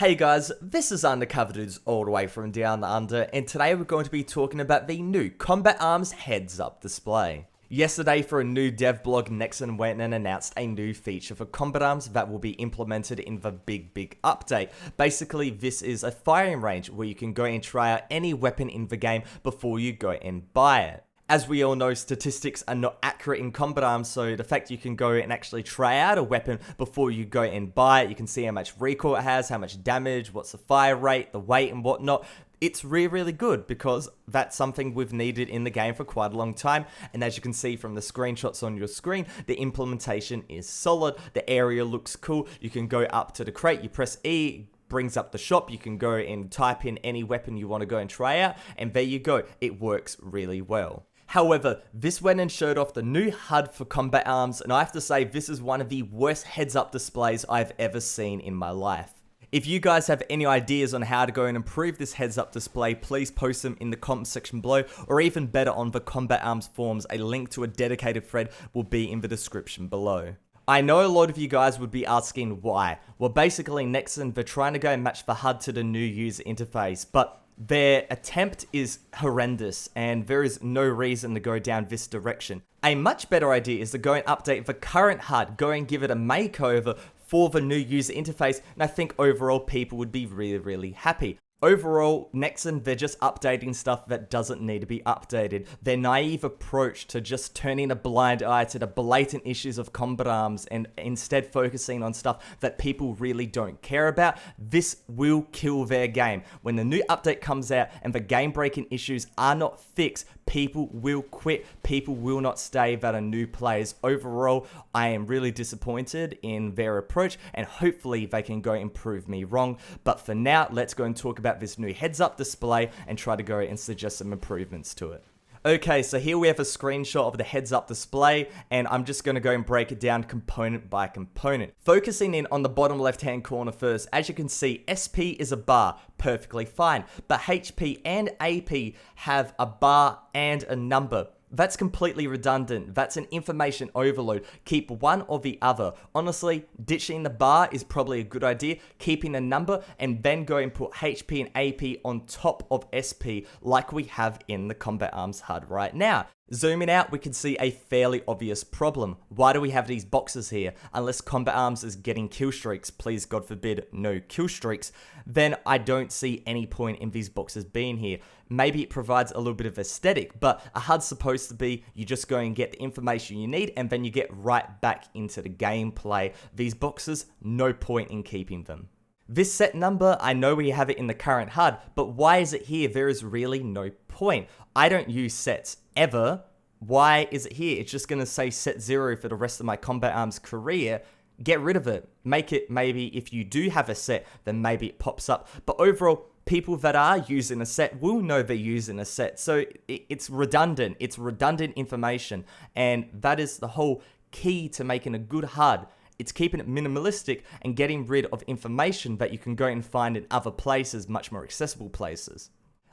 Hey guys, this is undercoverdudes all the way from down under, and today we're going to be talking about the new Combat Arms heads-up display. Yesterday, for a new dev blog, Nexon went and announced a new feature for Combat Arms that will be implemented in the big update. Basically, this is a firing range where you can go and try out any weapon in the game before you go and buy it. As we all know, statistics are not accurate in Combat Arms, so the fact you can go and actually try out a weapon before you go and buy it, you can see how much recoil it has, how much damage, what's the fire rate, the weight and whatnot. It's really good because that's something we've needed in the game for quite a long time. And as you can see from the screenshots on your screen, the implementation is solid. The area looks cool. You can go up to the crate, you press E, brings up the shop, you can go and type in any weapon you want to go and try out, and there you go. It works really well. However, this went and showed off the new HUD for Combat Arms, and I have to say this is one of the worst heads-up displays I've ever seen in my life. If you guys have any ideas on how to go and improve this heads-up display, please post them in the comment section below, or even better on the Combat Arms forums. A link to a dedicated thread will be in the description below. I know a lot of you guys would be asking why. Well, basically Nexon, they're trying to go and match the HUD to the new user interface, but their attempt is horrendous and there is no reason to go down this direction. A much better idea is to go and update the current HUD, go and give it a makeover for the new user interface, and I think overall people would be really happy. Overall, Nexon, they're just updating stuff that doesn't need to be updated. Their naive approach to just turning a blind eye to the blatant issues of Combat Arms and instead focusing on stuff that people really don't care about, this will kill their game. When the new update comes out and the game-breaking issues are not fixed, people will quit, people will not stay that are new players. Overall, I am really disappointed in their approach, and hopefully they can go and prove me wrong. But for now, let's go and talk about this new heads-up display and try to go and suggest some improvements to it. Okay, so here we have a screenshot of the heads-up display, and I'm just going to go and break it down component by component. Focusing in on the bottom left-hand corner first, as you can see, SP is a bar, perfectly fine, but HP and AP have a bar and a number. That's completely redundant. That's an information overload. Keep one or the other. Honestly, ditching the bar is probably a good idea. Keeping a number and then go and put HP and AP on top of SP like we have in the Combat Arms HUD right now. Zooming out, we can see a fairly obvious problem. Why do we have these boxes here? Unless Combat Arms is getting kill streaks, please God forbid no kill streaks, then I don't see any point in these boxes being here. Maybe it provides a little bit of aesthetic, but a HUD's supposed to be you just go and get the information you need and then you get right back into the gameplay. These boxes, no point in keeping them. This set number, I know we have it in the current HUD, but why is it here? There is really no point. I don't use sets ever. Why is it here? It's just going to say set 0 for the rest of my Combat Arms career. Get rid of it. Make it maybe if you do have a set, then maybe it pops up. But overall, people that are using a set will know they're using a set. So it's redundant. It's redundant information. And that is the whole key to making a good HUD. It's keeping it minimalistic and getting rid of information that you can go and find in other places, much more accessible places.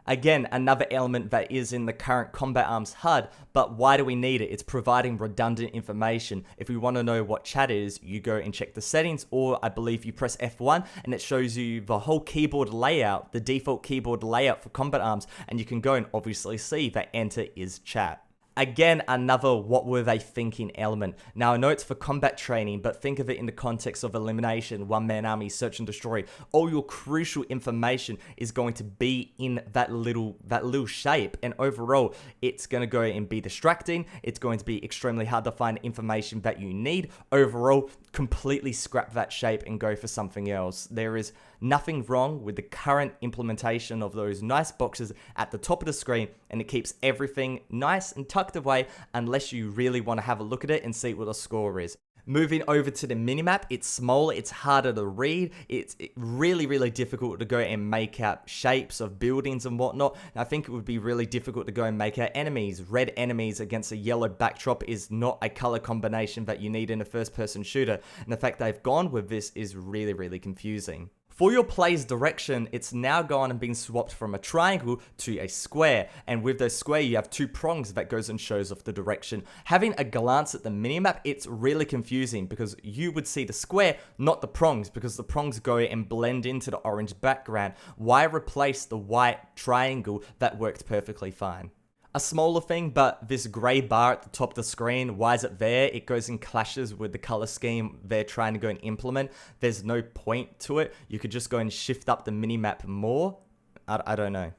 Again, another element that is in the current Combat Arms HUD, but why do we need it? It's providing redundant information. If we want to know what chat is, you go and check the settings, or I believe you press F1 and it shows you the whole keyboard layout, the default keyboard layout for Combat Arms, and you can go and obviously see that enter is chat. Again, another what were they thinking element. Now, I know it's for combat training, but think of it in the context of elimination, one-man army, search and destroy. All your crucial information is going to be in that little shape, and overall, it's going to go and be distracting. It's going to be extremely hard to find information that you need. Overall, completely scrap that shape and go for something else. There is nothing wrong with the current implementation of those nice boxes at the top of the screen, and it keeps everything nice and tucked away unless you really want to have a look at it and see what the score is. Moving over to the minimap, it's smaller, it's harder to read, it's really difficult to go and make out shapes of buildings and whatnot. And I think it would be really difficult to go and make out enemies. Red enemies against a yellow backdrop is not a color combination that you need in a first-person shooter, and the fact they've gone with this is really confusing. For your play's direction, it's now gone and been swapped from a triangle to a square. And with the square, you have two prongs that goes and shows off the direction. Having a glance at the minimap, it's really confusing because you would see the square, not the prongs, because the prongs go and blend into the orange background. Why replace the white triangle that worked perfectly fine? A smaller thing, but this grey bar at the top of the screen, why is it there? It goes and clashes with the color scheme they're trying to go and implement. There's no point to it. You could just go and shift up the minimap more. I don't know.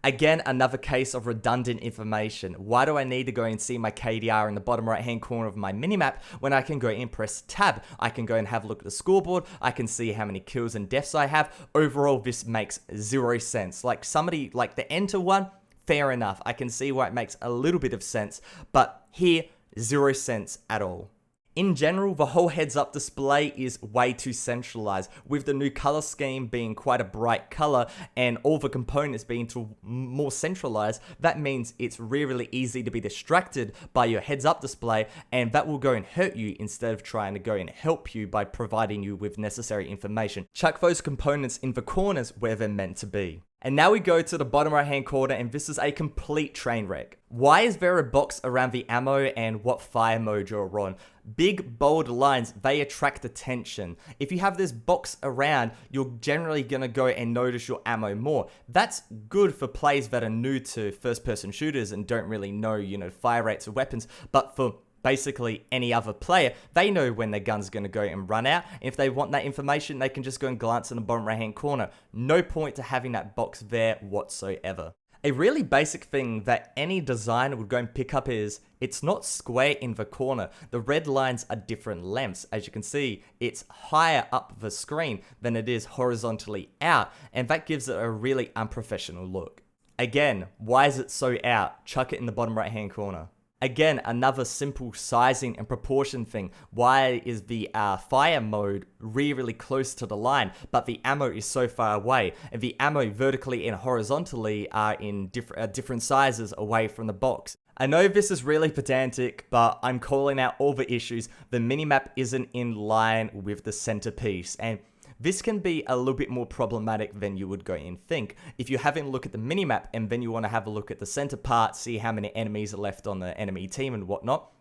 Again, another case of redundant information. Why do I need to go and see my KDR in the bottom right hand corner of my minimap when I can go and press tab? I can go and have a look at the scoreboard. I can see how many kills and deaths I have. Overall, this makes zero sense. Like somebody, like the enter one, fair enough. I can see why it makes a little bit of sense, but here, 0 sense at all. In general, the whole heads-up display is way too centralized, with the new color scheme being quite a bright color and all the components being more centralized. That means it's really easy to be distracted by your heads-up display, and that will go and hurt you instead of trying to go and help you by providing you with necessary information. Chuck those components in the corners where they're meant to be. And now we go to the bottom right hand corner, and this is a complete train wreck. Why is there a box around the ammo and what fire mode you're on? Big bold lines, they attract attention. If you have this box around, you're generally gonna go and notice your ammo more. That's good for players that are new to first person shooters and don't really know, fire rates of weapons, but for basically any other player, they know when their gun's going to go and run out. If they want that information, they can just go and glance in the bottom right hand corner. No point to having that box there whatsoever. A really basic thing that any designer would go and pick up is, it's not square in the corner. The red lines are different lengths. As you can see, it's higher up the screen than it is horizontally out, and that gives it a really unprofessional look. Again, why is it so out? Chuck it in the bottom right hand corner. Again, another simple sizing and proportion thing. Why is the fire mode really close to the line, but the ammo is so far away? And the ammo vertically and horizontally are in different sizes away from the box. I know this is really pedantic, but I'm calling out all the issues. The minimap isn't in line with the centerpiece, and this can be a little bit more problematic than you would go and think. If you're having a look at the minimap and then you want to have a look at the center part, see how many enemies are left on the enemy team and whatnot,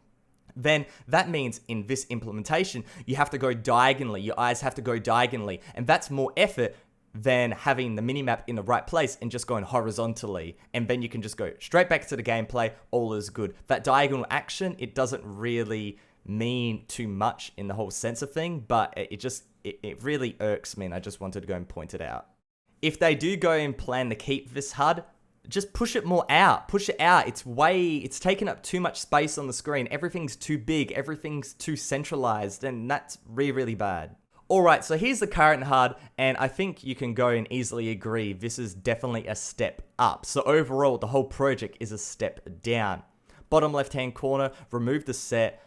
then that means in this implementation, you have to go diagonally. Your eyes have to go diagonally, and that's more effort than having the minimap in the right place and just going horizontally. And then you can just go straight back to the gameplay, all is good. That diagonal action, it doesn't really mean too much in the whole sensor thing, but it really irks me, and I just wanted to go and point it out. If they do go and plan to keep this HUD, just push it more out. Push it out. It's taking up too much space on the screen. Everything's too big. Everything's too centralized, and that's really bad. Alright, so here's the current HUD, and I think you can go and easily agree this is definitely a step up. So overall, the whole project is a step down. Bottom left-hand corner, remove the set.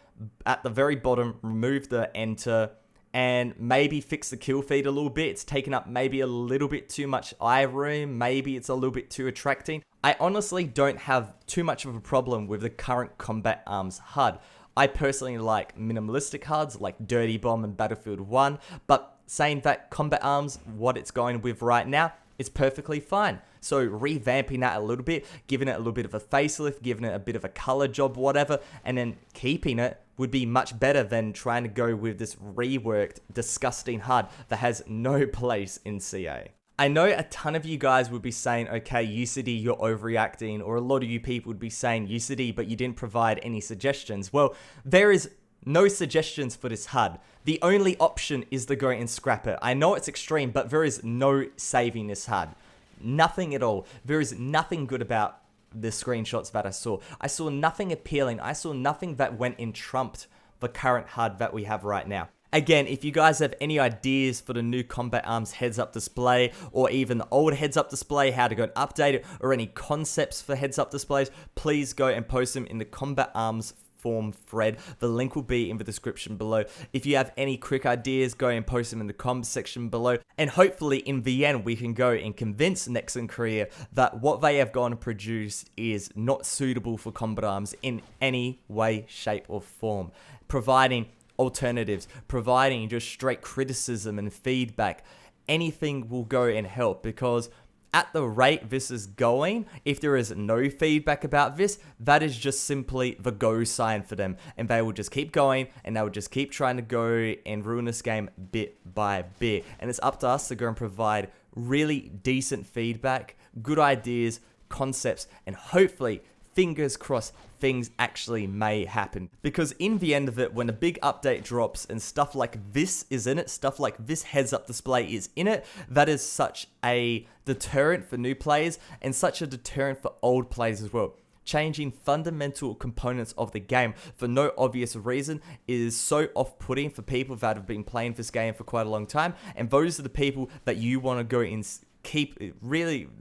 At the very bottom, remove the enter, and maybe fix the kill feed a little bit. It's taken up maybe a little bit too much eye room. Maybe it's a little bit too attracting. I honestly don't have too much of a problem with the current Combat Arms HUD. I personally like minimalistic HUDs like Dirty Bomb and Battlefield 1, but saying that Combat Arms, what it's going with right now, is perfectly fine. So revamping that a little bit, giving it a little bit of a facelift, giving it a bit of a color job, whatever, and then keeping it would be much better than trying to go with this reworked, disgusting HUD that has no place in CA. I know a ton of you guys would be saying, okay, UCD, you're overreacting, or a lot of you people would be saying UCD, but you didn't provide any suggestions. Well, there is no suggestions for this HUD. The only option is to go and scrap it. I know it's extreme, but there is no saving this HUD. Nothing at all. There is nothing good about the screenshots that I saw. I saw nothing appealing. I saw nothing that went and trumped the current HUD that we have right now. Again, if you guys have any ideas for the new Combat Arms heads-up display, or even the old heads-up display, how to go and update it, or any concepts for heads-up displays, please go and post them in the Combat Arms form thread. The link will be in the description below. If you have any quick ideas, go and post them in the comments section below. And hopefully in the end, we can go and convince Nexon Korea that what they have gone and produced is not suitable for Combat Arms in any way, shape, or form. Providing alternatives, providing just straight criticism and feedback. anything will go and help, because at the rate this is going, if there is no feedback about this, that is just simply the go sign for them. And they will just keep going, and they will just keep trying to go and ruin this game bit by bit. And it's up to us to go and provide really decent feedback, good ideas, concepts, and hopefully, fingers crossed, things actually may happen. Because in the end of it, when a big update drops and stuff like this is in it, stuff like this heads-up display is in it, that is such a deterrent for new players and such a deterrent for old players as well. Changing fundamental components of the game for no obvious reason is so off-putting for people that have been playing this game for quite a long time, and those are the people that you want to go in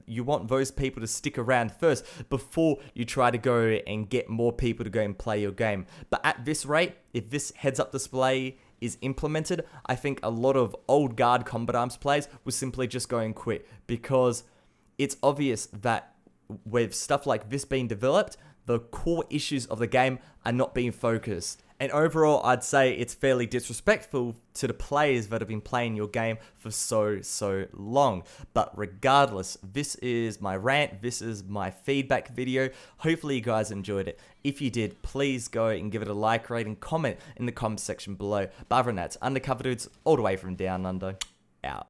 you want those people to stick around first before you try to go and get more people to go and play your game. But at this rate, if this heads-up display is implemented, I think a lot of old guard Combat Arms players will simply just go and quit, because it's obvious that with stuff like this being developed, the core issues of the game are not being focused. And overall, I'd say it's fairly disrespectful to the players that have been playing your game for so long. But regardless, this is my rant, this is my feedback video. Hopefully you guys enjoyed it. If you did, please go and give it a like, rate, and comment in the comment section below. But other than that, it's Undercover Dudes all the way from Down Under, out.